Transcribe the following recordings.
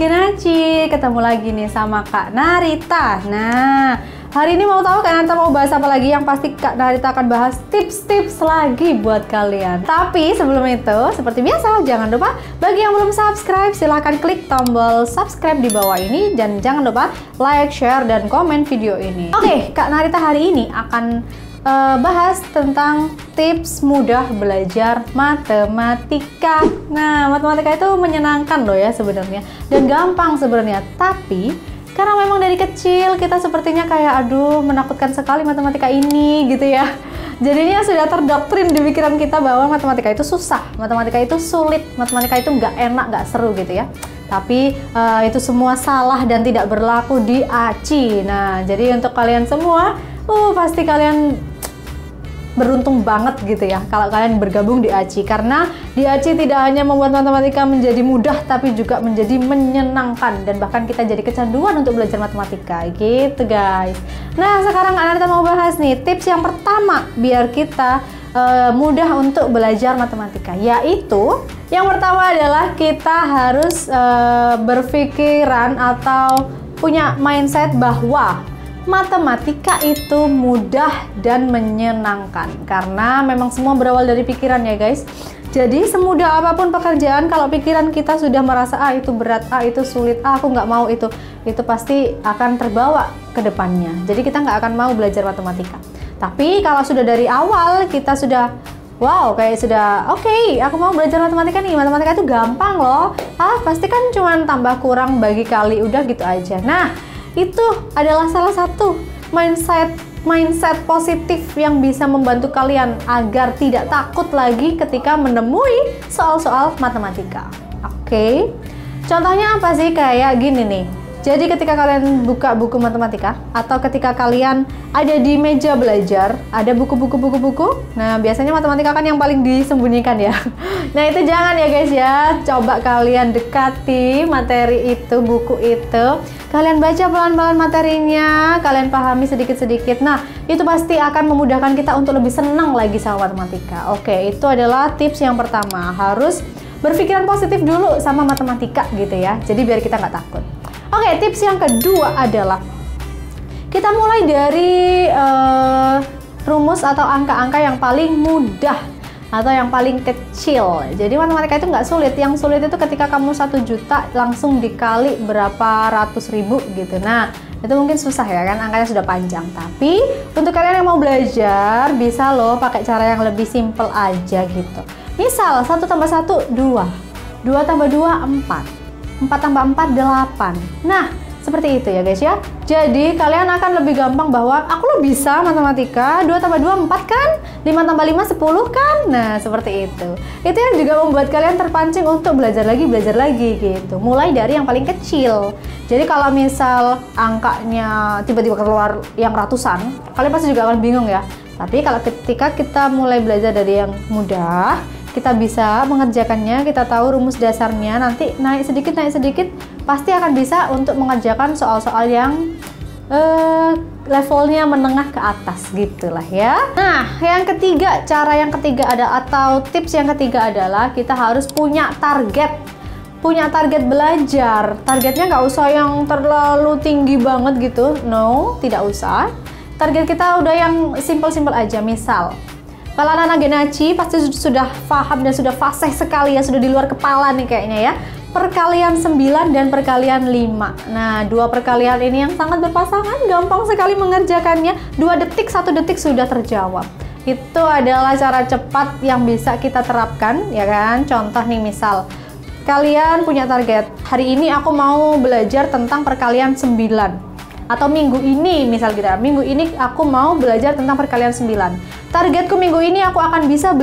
Genaci, ketemu lagi nih sama Kak Narita. Nah, hari ini mau tahu Kak Narita mau bahas apa lagi? Yang pasti Kak Narita akan bahas tips-tips lagi buat kalian. Tapi sebelum itu, seperti biasa, jangan lupa bagi yang belum subscribe, silahkan klik tombol subscribe di bawah ini. Dan jangan lupa like, share, dan komen video ini. Oke, Kak Narita hari ini akan bahas tentang tips mudah belajar matematika. Nah, matematika itu menyenangkan loh ya sebenarnya, dan gampang sebenarnya. Tapi karena memang dari kecil kita sepertinya kayak aduh menakutkan sekali matematika ini gitu ya. Jadinya sudah terdoktrin di pikiran kita bahwa matematika itu susah, matematika itu sulit, matematika itu nggak enak, nggak seru gitu ya. Tapi itu semua salah dan tidak berlaku di ACI. Nah, jadi untuk kalian semua, pasti kalian beruntung banget gitu ya kalau kalian bergabung di ACI, karena di ACI tidak hanya membuat matematika menjadi mudah tapi juga menjadi menyenangkan, dan bahkan kita jadi kecanduan untuk belajar matematika gitu guys. Nah, sekarang Kak Narita mau bahas nih tips yang pertama biar kita mudah untuk belajar matematika, yaitu yang pertama adalah kita harus berpikiran atau punya mindset bahwa matematika itu mudah dan menyenangkan, karena memang semua berawal dari pikiran ya guys. Jadi semudah apapun pekerjaan, kalau pikiran kita sudah merasa itu berat, itu sulit, aku nggak mau itu pasti akan terbawa ke depannya. Jadi kita nggak akan mau belajar matematika. Tapi kalau sudah dari awal kita sudah kayak sudah oke, aku mau belajar matematika nih, matematika itu gampang loh, pasti kan cuma tambah kurang bagi kali, udah gitu aja. Nah, itu adalah salah satu mindset positif yang bisa membantu kalian agar tidak takut lagi ketika menemui soal-soal matematika. Oke. Contohnya apa sih? Kayak gini nih. Jadi ketika kalian buka buku matematika atau ketika kalian ada di meja belajar, ada buku-buku. Nah, biasanya matematika kan yang paling disembunyikan ya. Nah, itu jangan ya guys ya. Coba kalian dekati materi itu, buku itu. Kalian baca pelan-pelan materinya, kalian pahami sedikit-sedikit. Nah, itu pasti akan memudahkan kita untuk lebih senang lagi sama matematika. Oke, itu adalah tips yang pertama. Harus berpikiran positif dulu sama matematika gitu ya. Jadi biar kita nggak takut. Oke, tips yang kedua adalah kita mulai dari rumus atau angka-angka yang paling mudah atau yang paling kecil. Jadi matematika itu nggak sulit. Yang sulit itu ketika kamu 1 juta langsung dikali berapa ratus ribu gitu. Nah, itu mungkin susah ya kan, angkanya sudah panjang. Tapi untuk kalian yang mau belajar, bisa loh pakai cara yang lebih simple aja gitu. Misal 1 tambah 1 2, 2 tambah 2 4, 4 tambah 4 8. Nah, seperti itu ya guys ya. Jadi kalian akan lebih gampang bahwa aku lo bisa matematika, 2 tambah 2 4 kan, 5 tambah 5 10 kan. Nah, seperti itu. Itu yang juga membuat kalian terpancing untuk belajar lagi gitu. Mulai dari yang paling kecil. Jadi kalau misal angkanya tiba-tiba keluar yang ratusan, kalian pasti juga akan bingung ya. Tapi kalau ketika kita mulai belajar dari yang mudah, kita bisa mengerjakannya, kita tahu rumus dasarnya, nanti naik sedikit, pasti akan bisa untuk mengerjakan soal-soal yang levelnya menengah ke atas gitulah ya. Nah, yang ketiga, cara yang ketiga atau tips yang ketiga adalah kita harus punya target. Punya target belajar. Targetnya nggak usah yang terlalu tinggi banget gitu, no, tidak usah. Target kita udah yang simple-simple aja. Misal, kalau anak-anak Genaci pasti sudah paham dan sudah fasih sekali ya, sudah di luar kepala nih kayaknya ya. Perkalian 9 dan perkalian 5. Nah, 2 perkalian ini yang sangat berpasangan, gampang sekali mengerjakannya. 2 detik, 1 detik sudah terjawab. Itu adalah cara cepat yang bisa kita terapkan ya kan. Contoh nih, misal kalian punya target, hari ini aku mau belajar tentang perkalian 9. Atau minggu ini, misal kita, minggu ini aku mau belajar tentang perkalian 9. Targetku minggu ini aku akan bisa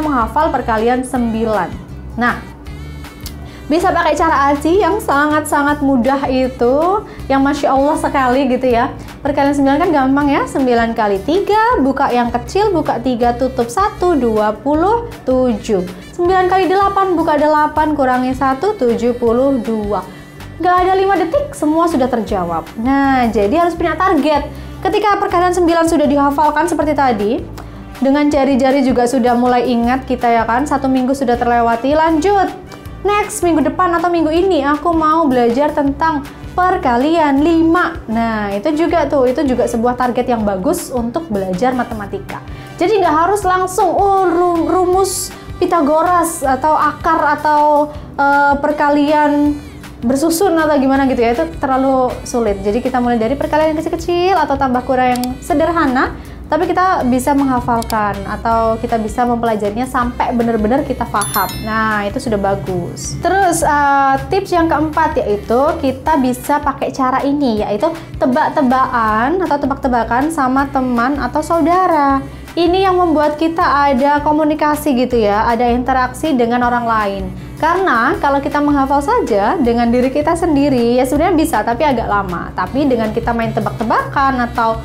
menghafal perkalian 9. Nah, bisa pakai cara ACI yang sangat-sangat mudah itu, yang Masya Allah sekali gitu ya. Perkalian 9 kan gampang ya, 9 kali 3, buka yang kecil, buka 3, tutup 1, 27. 9 kali 8, buka 8, kurangi 1, 72. Nggak ada 5 detik, semua sudah terjawab. Nah, jadi harus punya target. Ketika perkalian 9 sudah dihafalkan seperti tadi, dengan jari-jari juga sudah mulai ingat kita ya kan, 1 minggu sudah terlewati, lanjut. next minggu depan atau minggu ini aku mau belajar tentang perkalian 5. Nah, itu juga sebuah target yang bagus untuk belajar matematika. Jadi nggak harus langsung rumus Pitagoras atau akar atau perkalian bersusun atau gimana gitu ya, itu terlalu sulit. Jadi kita mulai dari perkalian yang kecil-kecil atau tambah kurang yang sederhana, tapi kita bisa menghafalkan atau kita bisa mempelajarinya sampai benar-benar kita paham. Nah, itu sudah bagus. Terus tips yang keempat yaitu kita bisa pakai cara ini, yaitu tebak-tebakan atau tebak-tebakan sama teman atau saudara. Ini yang membuat kita ada komunikasi gitu ya, ada interaksi dengan orang lain. Karena kalau kita menghafal saja dengan diri kita sendiri, ya sebenarnya bisa, tapi agak lama. Tapi dengan kita main tebak-tebakan atau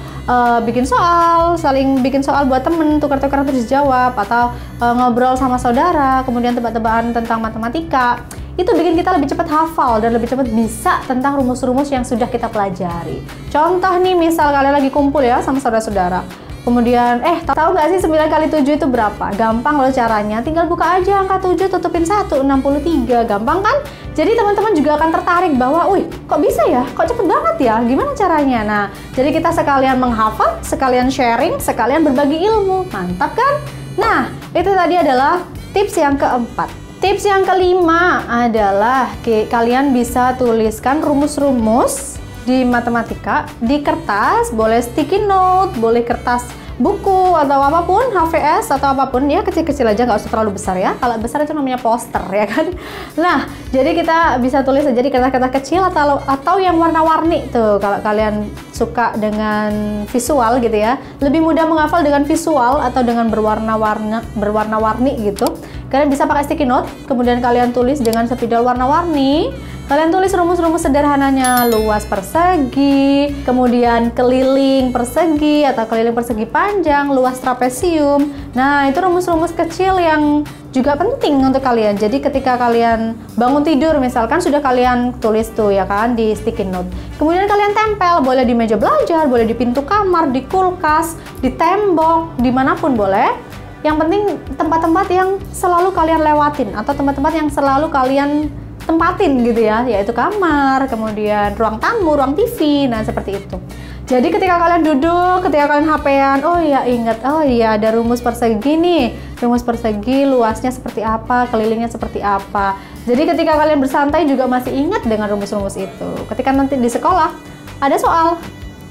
bikin soal, saling bikin soal buat temen, tukar-tukaran terus jawab, atau ngobrol sama saudara, kemudian tebak-tebakan tentang matematika, itu bikin kita lebih cepat hafal dan lebih cepat bisa tentang rumus-rumus yang sudah kita pelajari. Contoh nih, misal kalian lagi kumpul ya sama saudara-saudara. Kemudian, tahu nggak sih 9 kali 7 itu berapa? Gampang loh caranya, tinggal buka aja angka 7, tutupin 1, 63. Gampang kan? Jadi teman-teman juga akan tertarik bahwa, wih, kok bisa ya? Kok cepet banget ya? Gimana caranya? Nah, jadi kita sekalian menghafal, sekalian sharing, sekalian berbagi ilmu. Mantap kan? Nah, itu tadi adalah tips yang keempat. Tips yang kelima adalah kalian bisa tuliskan rumus-rumus di matematika di kertas, boleh sticky note, boleh kertas buku atau apapun, HVS atau apapun ya, kecil-kecil aja, nggak usah terlalu besar ya. Kalau besar itu namanya poster ya kan. Nah, jadi kita bisa tulis aja di kertas-kertas kecil atau yang warna-warni tuh. Kalau kalian suka dengan visual gitu ya, lebih mudah menghafal dengan visual atau dengan berwarna-warni gitu. Kalian bisa pakai sticky note, kemudian kalian tulis dengan spidol warna-warni. Kalian tulis rumus-rumus sederhananya, luas persegi, kemudian keliling persegi atau keliling persegi panjang, luas trapesium. Nah, itu rumus-rumus kecil yang juga penting untuk kalian. Jadi ketika kalian bangun tidur misalkan sudah kalian tulis tuh ya kan di sticky note. Kemudian kalian tempel, boleh di meja belajar, boleh di pintu kamar, di kulkas, di tembok, dimanapun boleh. Yang penting tempat-tempat yang selalu kalian lewatin atau tempat-tempat yang selalu kalian tempatin gitu ya, yaitu kamar, kemudian ruang tamu, ruang TV, nah seperti itu. Jadi ketika kalian duduk, ketika kalian HP-an, oh ya ingat, oh iya ada rumus persegi nih, rumus persegi luasnya seperti apa, kelilingnya seperti apa. Jadi ketika kalian bersantai juga masih ingat dengan rumus-rumus itu. Ketika nanti di sekolah ada soal,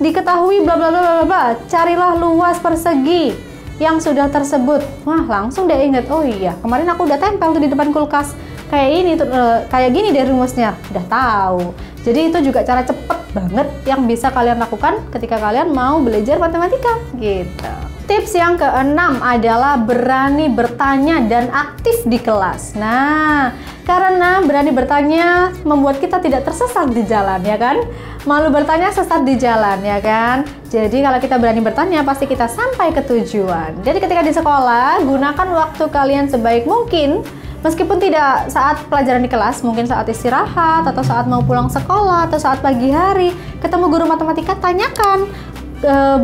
diketahui bla bla bla bla bla, carilah luas persegi yang sudah tersebut. Wah, langsung deh ingat, oh iya kemarin aku udah tempel tuh di depan kulkas. Kayak ini tuh, kayak gini deh rumusnya, udah tahu. Jadi itu juga cara cepet banget yang bisa kalian lakukan ketika kalian mau belajar matematika gitu. Tips yang keenam adalah berani bertanya dan aktif di kelas. Nah, karena berani bertanya membuat kita tidak tersesat di jalan ya kan. Malu bertanya sesat di jalan ya kan. Jadi kalau kita berani bertanya pasti kita sampai ke tujuan. Jadi ketika di sekolah, gunakan waktu kalian sebaik mungkin. Meskipun tidak saat pelajaran di kelas, mungkin saat istirahat, atau saat mau pulang sekolah, atau saat pagi hari, ketemu guru matematika, tanyakan,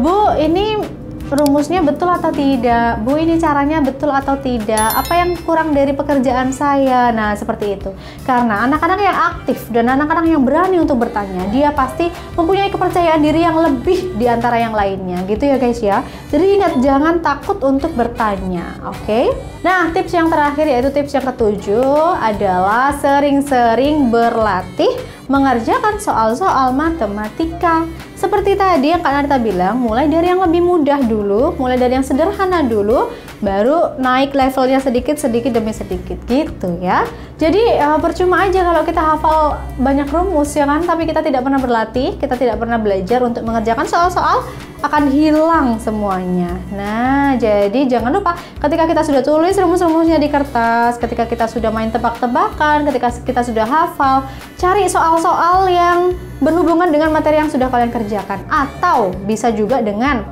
Bu, ini rumusnya betul atau tidak? Bu, ini caranya betul atau tidak? Apa yang kurang dari pekerjaan saya? Nah, seperti itu. Karena anak-anak yang aktif dan anak-anak yang berani untuk bertanya, dia pasti mempunyai kepercayaan diri yang lebih di antara yang lainnya. Gitu ya guys ya. Jadi ingat, jangan takut untuk bertanya, oke? Nah, tips yang terakhir yaitu tips yang ketujuh adalah sering-sering berlatih mengerjakan soal-soal matematika. Seperti tadi yang Kak Narita bilang, mulai dari yang lebih mudah dulu, mulai dari yang sederhana dulu, baru naik levelnya sedikit demi sedikit gitu ya. Jadi percuma aja kalau kita hafal banyak rumus ya kan, tapi kita tidak pernah berlatih, kita tidak pernah belajar untuk mengerjakan soal-soal, akan hilang semuanya. Nah, jadi jangan lupa ketika kita sudah tulis rumus-rumusnya di kertas, ketika kita sudah main tebak-tebakan, ketika kita sudah hafal, cari soal-soal yang berhubungan dengan materi yang sudah kalian kerjakan. Atau bisa juga dengan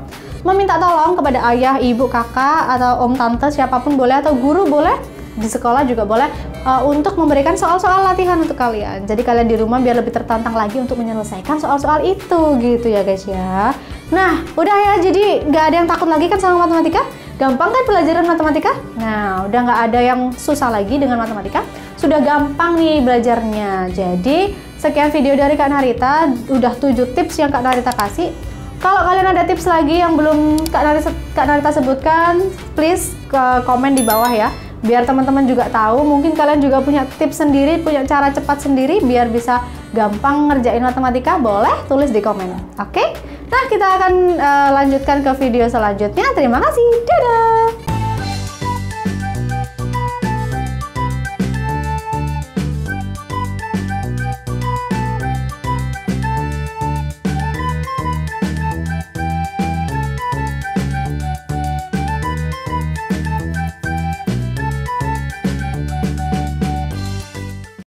meminta tolong kepada ayah, ibu, kakak, atau om, tante, siapapun boleh, atau guru boleh, di sekolah juga boleh, untuk memberikan soal-soal latihan untuk kalian. Jadi kalian di rumah biar lebih tertantang lagi untuk menyelesaikan soal-soal itu gitu ya guys ya. Nah, udah ya, jadi nggak ada yang takut lagi kan sama matematika? Gampang kan pelajaran matematika? Nah, udah nggak ada yang susah lagi dengan matematika. sudah gampang nih belajarnya. Jadi sekian video dari Kak Narita, udah 7 tips yang Kak Narita kasih. Kalau kalian ada tips lagi yang belum Kak Narita sebutkan, please komen di bawah ya, biar teman-teman juga tahu. Mungkin kalian juga punya tips sendiri, punya cara cepat sendiri biar bisa gampang ngerjain matematika, boleh tulis di komen. Oke? Nah, kita akan lanjutkan ke video selanjutnya. Terima kasih. Dadah!